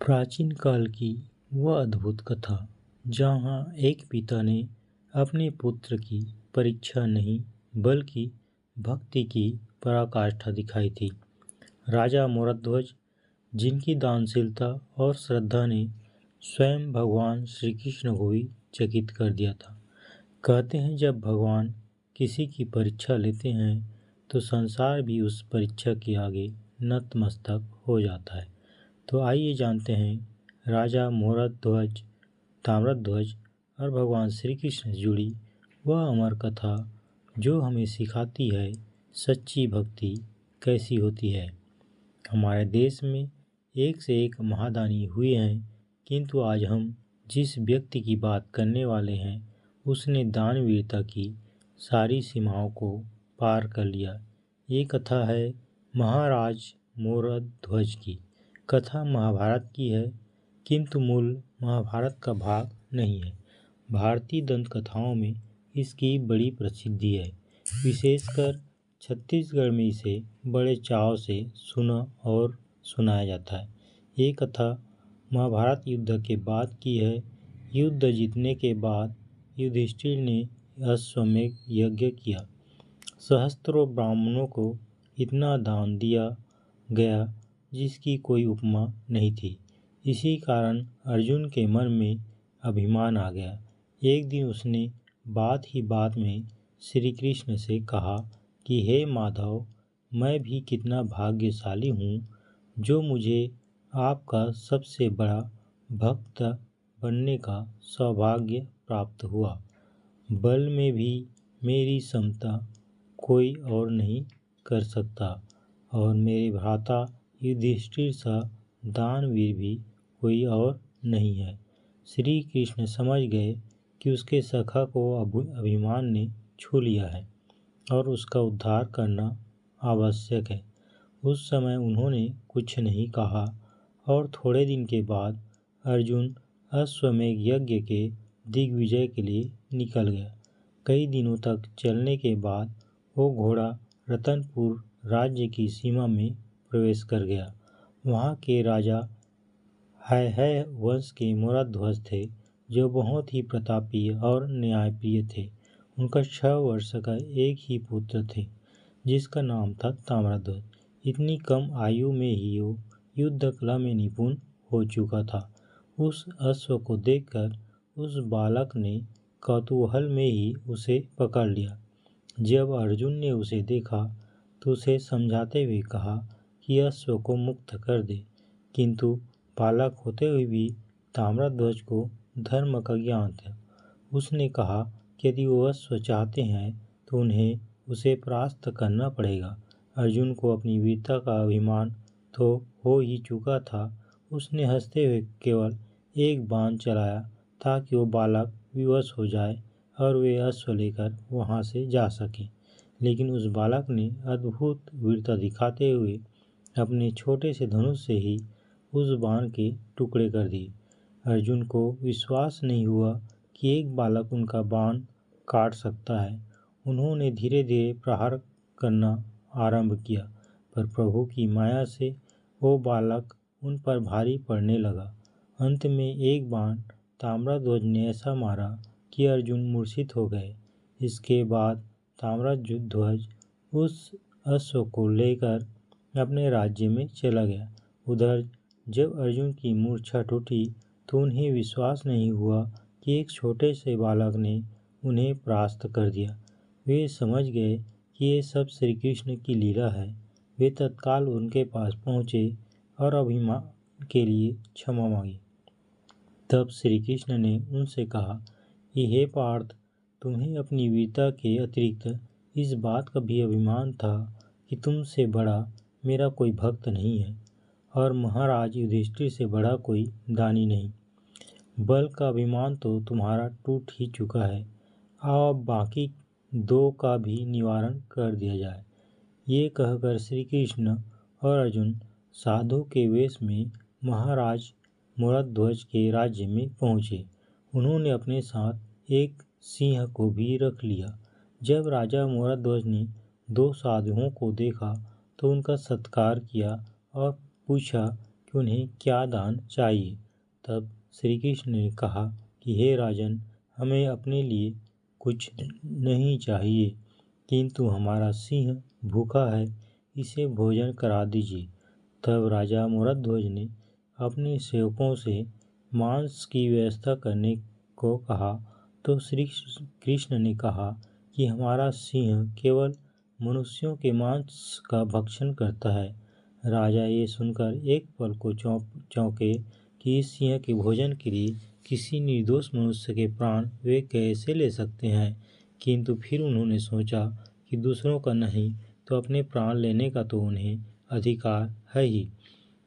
प्राचीन काल की वह अद्भुत कथा जहाँ एक पिता ने अपने पुत्र की परीक्षा नहीं बल्कि भक्ति की पराकाष्ठा दिखाई थी। राजा मोरध्वज, जिनकी दानशीलता और श्रद्धा ने स्वयं भगवान श्री कृष्ण को भी चकित कर दिया था। कहते हैं, जब भगवान किसी की परीक्षा लेते हैं तो संसार भी उस परीक्षा के आगे नतमस्तक हो जाता है। तो आइए जानते हैं राजा मोरध्वज, ताम्रध्वज और भगवान श्री कृष्ण से जुड़ी वह अमर कथा जो हमें सिखाती है सच्ची भक्ति कैसी होती है। हमारे देश में एक से एक महादानी हुए हैं, किंतु आज हम जिस व्यक्ति की बात करने वाले हैं उसने दानवीरता की सारी सीमाओं को पार कर लिया। ये कथा है महाराज मोरध्वज की। कथा महाभारत की है, किंतु मूल महाभारत का भाग नहीं है। भारतीय दंत कथाओं में इसकी बड़ी प्रसिद्धि है। विशेषकर छत्तीसगढ़ में इसे बड़े चाव से सुना और सुनाया जाता है। ये कथा महाभारत युद्ध के बाद की है। युद्ध जीतने के बाद युधिष्ठिर ने अश्वमेध यज्ञ किया। सहस्त्रों ब्राह्मणों को इतना दान दिया गया जिसकी कोई उपमा नहीं थी। इसी कारण अर्जुन के मन में अभिमान आ गया। एक दिन उसने बात ही बात में श्री कृष्ण से कहा कि हे माधव, मैं भी कितना भाग्यशाली हूँ जो मुझे आपका सबसे बड़ा भक्त बनने का सौभाग्य प्राप्त हुआ। बल में भी मेरी समता कोई और नहीं कर सकता और मेरे भ्राता युधिष्ठिर सा दानवीर भी कोई और नहीं है। श्री कृष्ण समझ गए कि उसके सखा को अभिमान ने छू लिया है और उसका उद्धार करना आवश्यक है। उस समय उन्होंने कुछ नहीं कहा और थोड़े दिन के बाद अर्जुन अश्वमेध यज्ञ के दिग्विजय के लिए निकल गया। कई दिनों तक चलने के बाद वो घोड़ा रतनपुर राज्य की सीमा में प्रवेश कर गया। वहाँ के राजा है वंश के मोरध्वज थे, जो बहुत ही प्रतापी और न्यायप्रिय थे। उनका 6 वर्ष का एक ही पुत्र थे जिसका नाम था ताम्रध्वज। इतनी कम आयु में ही वो युद्ध कला में निपुण हो चुका था। उस अश्व को देखकर उस बालक ने कौतूहल में ही उसे पकड़ लिया। जब अर्जुन ने उसे देखा तो उसे समझाते हुए कहा कि अश्व को मुक्त कर दे, किंतु बालक होते हुए भी ताम्रध्वज को धर्म का ज्ञान था। उसने कहा कि यदि वो अश्व चाहते हैं तो उन्हें उसे परास्त करना पड़ेगा। अर्जुन को अपनी वीरता का अभिमान तो हो ही चुका था। उसने हंसते हुए केवल एक बाण चलाया ताकि वो बालक विवश हो जाए और वे अश्व लेकर वहाँ से जा सकें। लेकिन उस बालक ने अद्भुत वीरता दिखाते हुए अपने छोटे से धनुष से ही उस बाण के टुकड़े कर दिए। अर्जुन को विश्वास नहीं हुआ कि एक बालक उनका बाण काट सकता है। उन्होंने धीरे धीरे प्रहार करना आरंभ किया, पर प्रभु की माया से वो बालक उन पर भारी पड़ने लगा। अंत में एक बाण ताम्रध्वज ने ऐसा मारा कि अर्जुन मूर्छित हो गए। इसके बाद ताम्रध्वज उस अश्व को लेकर अपने राज्य में चला गया। उधर जब अर्जुन की मूर्छा टूटी तो उन्हें विश्वास नहीं हुआ कि एक छोटे से बालक ने उन्हें परास्त कर दिया। वे समझ गए कि ये सब श्री कृष्ण की लीला है। वे तत्काल उनके पास पहुँचे और अभिमान के लिए क्षमा मांगी। तब श्री कृष्ण ने उनसे कहा कि हे पार्थ, तुम्हें अपनी वीरता के अतिरिक्त इस बात का भी अभिमान था कि तुमसे बड़ा मेरा कोई भक्त नहीं है और महाराज युधिष्ठिर से बड़ा कोई दानी नहीं। बल का अभिमान तो तुम्हारा टूट ही चुका है। आओ अब बाकी 2 का भी निवारण कर दिया जाए। ये कहकर श्री कृष्ण और अर्जुन साधु के वेश में महाराज मोरध्वज के राज्य में पहुँचे। उन्होंने अपने साथ एक सिंह को भी रख लिया। जब राजा मोरध्वज ने 2 साधुओं को देखा तो उनका सत्कार किया और पूछा कि उन्हें क्या दान चाहिए। तब श्री कृष्ण ने कहा कि हे राजन, हमें अपने लिए कुछ नहीं चाहिए, किंतु हमारा सिंह भूखा है, इसे भोजन करा दीजिए। तब राजा मूरध्वज ने अपने सेवकों से मांस की व्यवस्था करने को कहा, तो श्री कृष्ण ने कहा कि हमारा सिंह केवल मनुष्यों के मांस का भक्षण करता है। राजा ये सुनकर एक पल को चौंके कि इस सिंह के भोजन के लिए किसी निर्दोष मनुष्य के प्राण वे कैसे ले सकते हैं। किंतु फिर उन्होंने सोचा कि दूसरों का नहीं तो अपने प्राण लेने का तो उन्हें अधिकार है ही।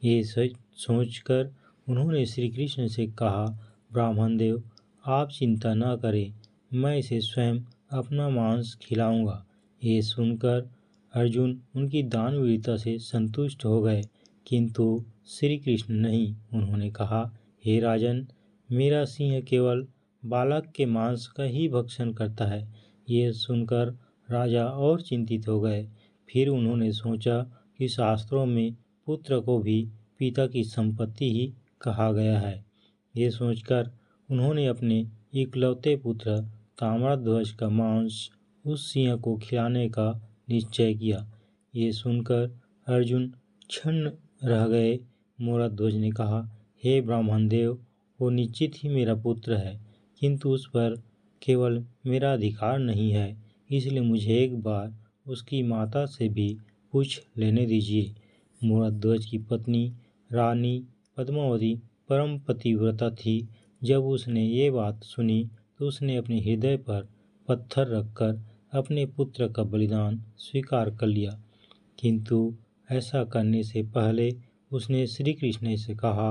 ये सोचकर उन्होंने श्री कृष्ण से कहा, ब्राह्मण देव, आप चिंता न करें, मैं इसे स्वयं अपना मांस खिलाऊंगा। ये सुनकर अर्जुन उनकी दानवीरता से संतुष्ट हो गए, किंतु श्री कृष्ण नहीं। उन्होंने कहा, हे राजन, मेरा सिंह केवल बालक के मांस का ही भक्षण करता है। ये सुनकर राजा और चिंतित हो गए। फिर उन्होंने सोचा कि शास्त्रों में पुत्र को भी पिता की संपत्ति ही कहा गया है। ये सोचकर उन्होंने अपने इकलौते पुत्र ताम्रध्वज का मांस उस सिंह को खिलाने का निश्चय किया। ये सुनकर अर्जुन क्षण रह गए। मूरध्वज ने कहा, हे ब्राह्मण देव, वो निश्चित ही मेरा पुत्र है, किंतु उस पर केवल मेरा अधिकार नहीं है, इसलिए मुझे एक बार उसकी माता से भी पूछ लेने दीजिए। मूरध्वज की पत्नी रानी पद्मावती परम पतिव्रता थी। जब उसने ये बात सुनी तो उसने अपने हृदय पर पत्थर रखकर अपने पुत्र का बलिदान स्वीकार कर लिया। किंतु ऐसा करने से पहले उसने श्री कृष्ण से कहा,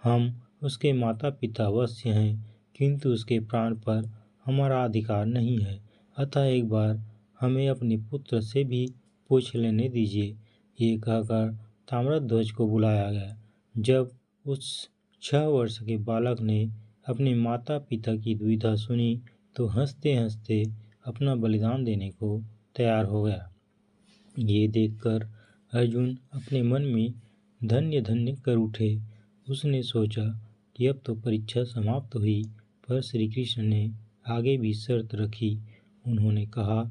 हम उसके माता पिता अवश्य हैं, किंतु उसके प्राण पर हमारा अधिकार नहीं है, अतः एक बार हमें अपने पुत्र से भी पूछ लेने दीजिए। ये कहकर ताम्रध्वज को बुलाया गया। जब उस 6 वर्ष के बालक ने अपने माता पिता की दुविधा सुनी तो हंसते हंसते अपना बलिदान देने को तैयार हो गया। ये देखकर अर्जुन अपने मन में धन्य धन्य कर उठे। उसने सोचा कि अब तो परीक्षा समाप्त हुई, पर श्री कृष्ण ने आगे भी शर्त रखी। उन्होंने कहा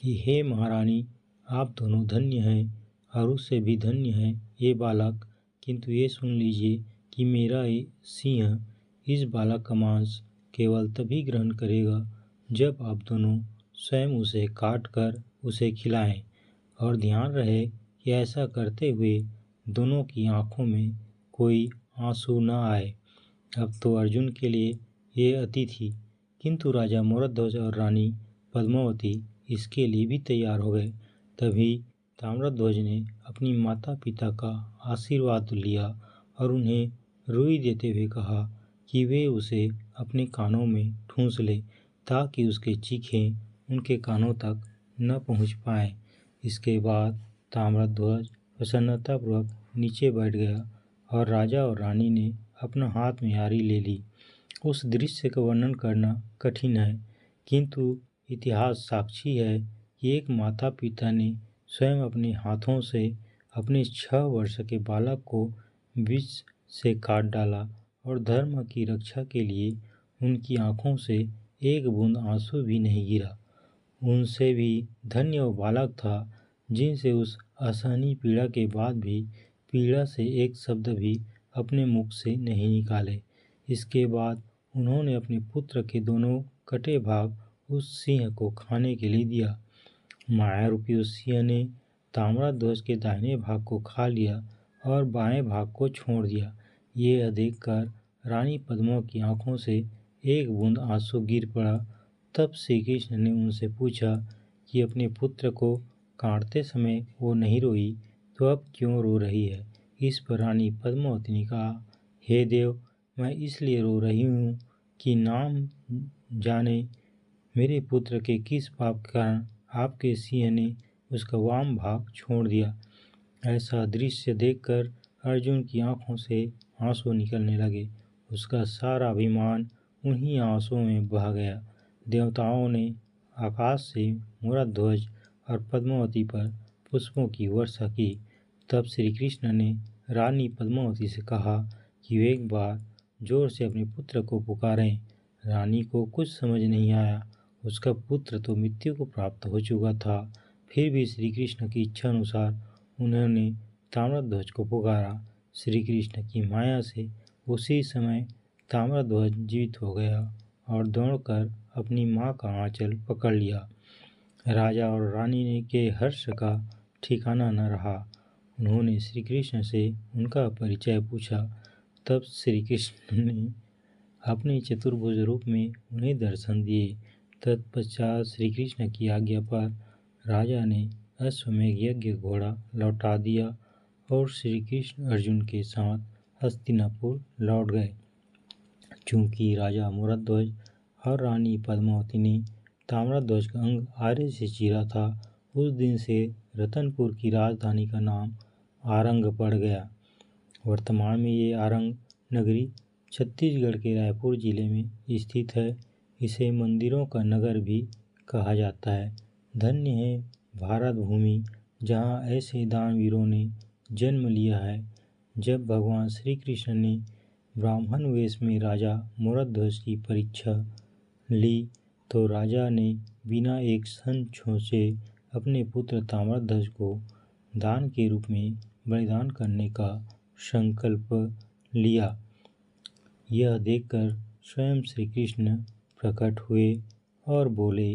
कि हे महारानी, आप दोनों धन्य हैं और उससे भी धन्य है ये बालक, किंतु ये सुन लीजिए कि मेरा ये सिंह इस बालक का मांस केवल तभी ग्रहण करेगा जब आप दोनों स्वयं उसे काट कर उसे खिलाएं, और ध्यान रहे कि ऐसा करते हुए दोनों की आंखों में कोई आंसू न आए। अब तो अर्जुन के लिए ये अति थी, किंतु राजा मूरध्वज और रानी पद्मावती इसके लिए भी तैयार हो गए। तभी ताम्रध्वज ने अपनी माता पिता का आशीर्वाद लिया और उन्हें रुई देते हुए कहा कि वे उसे अपने कानों में ठूंस ले, ताकि उसके चीखें उनके कानों तक न पहुंच पाएं। इसके बाद ताम्रध्वज प्रसन्नतापूर्वक नीचे बैठ गया और राजा और रानी ने अपना हाथ में आरी ले ली। उस दृश्य का वर्णन करना कठिन है, किंतु इतिहास साक्षी है कि एक माता पिता ने स्वयं अपने हाथों से अपने 6 वर्ष के बालक को विष से काट डाला और धर्म की रक्षा के लिए उनकी आंखों से एक बूंद आंसू भी नहीं गिरा। उनसे भी धन्य वो बालक था जिनसे उस असहनीय पीड़ा के बाद भी पीड़ा से एक शब्द भी अपने मुख से नहीं निकाले। इसके बाद उन्होंने अपने पुत्र के दोनों कटे भाग उस सिंह को खाने के लिए दिया। माया रूपी उस सिंह ने ताम्रध्वज के दाहिने भाग को खा लिया और बाएं भाग को छोड़ दिया। ये देखकर रानी पद्मा की आंखों से एक बूंद आंसू गिर पड़ा। तब श्री कृष्ण ने उनसे पूछा कि अपने पुत्र को काटते समय वो नहीं रोई तो अब क्यों रो रही है। इस पर रानी पद्मावती ने कहा, हे देव, मैं इसलिए रो रही हूँ कि नाम जाने मेरे पुत्र के किस पाप के कारण आपके सिंह ने उसका वाम भाग छोड़ दिया। ऐसा दृश्य देखकर अर्जुन की आंखों से आंसू निकलने लगे। उसका सारा अभिमान उन्हीं आंसुओं में बह गया। देवताओं ने आकाश से मूरध्वज और पद्मावती पर पुष्पों की वर्षा की। तब श्री कृष्ण ने रानी पद्मावती से कहा कि वे एक बार जोर से अपने पुत्र को पुकारें। रानी को कुछ समझ नहीं आया, उसका पुत्र तो मृत्यु को प्राप्त हो चुका था। फिर भी श्री कृष्ण की इच्छा अनुसार उन्होंने ताम्रध्वज को पुकारा। श्री कृष्ण की माया से उसी समय ताम्रध्वज जीवित हो गया और दौड़कर अपनी माँ का आंचल पकड़ लिया। राजा और रानी ने के हर्ष का ठिकाना न रहा। उन्होंने श्री कृष्ण से उनका परिचय पूछा। तब श्री कृष्ण ने अपने चतुर्भुज रूप में उन्हें दर्शन दिए। तत्पश्चात श्री कृष्ण की आज्ञा पर राजा ने अश्वमेध यज्ञ घोड़ा लौटा दिया और श्री कृष्ण अर्जुन के साथ हस्तिनापुर लौट गए। चूंकि राजा मूरध्वज और रानी पद्मावती ने ताम्रध्वज का अंग आरे से चीरा था, उस दिन से रतनपुर की राजधानी का नाम आरंग पड़ गया। वर्तमान में ये आरंग नगरी छत्तीसगढ़ के रायपुर जिले में स्थित है। इसे मंदिरों का नगर भी कहा जाता है। धन्य है भारत भूमि, जहाँ ऐसे दानवीरों ने जन्म लिया है। जब भगवान श्री कृष्ण ने ब्राह्मण वेश में राजा मूरध्वज की परीक्षा ली, तो राजा ने बिना एक क्षण सोचे अपने पुत्र ताम्रध्वज को दान के रूप में बलिदान करने का संकल्प लिया। यह देखकर स्वयं श्री कृष्ण प्रकट हुए और बोले,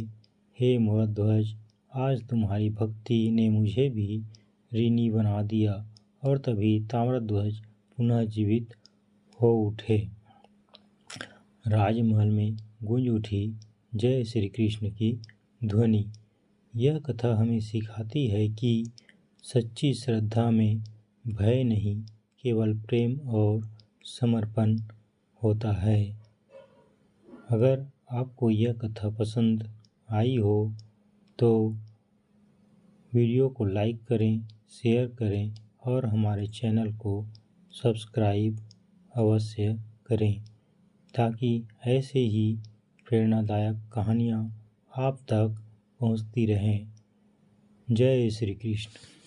हे मूरध्वज, आज तुम्हारी भक्ति ने मुझे भी ऋणी बना दिया। और तभी ताम्रध्वज पुनः जीवित हो उठे। राजमहल में गूंज उठी जय श्री कृष्ण की ध्वनि। यह कथा हमें सिखाती है कि सच्ची श्रद्धा में भय नहीं, केवल प्रेम और समर्पण होता है। अगर आपको यह कथा पसंद आई हो तो वीडियो को लाइक करें, शेयर करें और हमारे चैनल को सब्सक्राइब अवश्य करें, ताकि ऐसे ही प्रेरणादायक कहानियाँ आप तक पहुँचती रहें। जय श्री कृष्ण।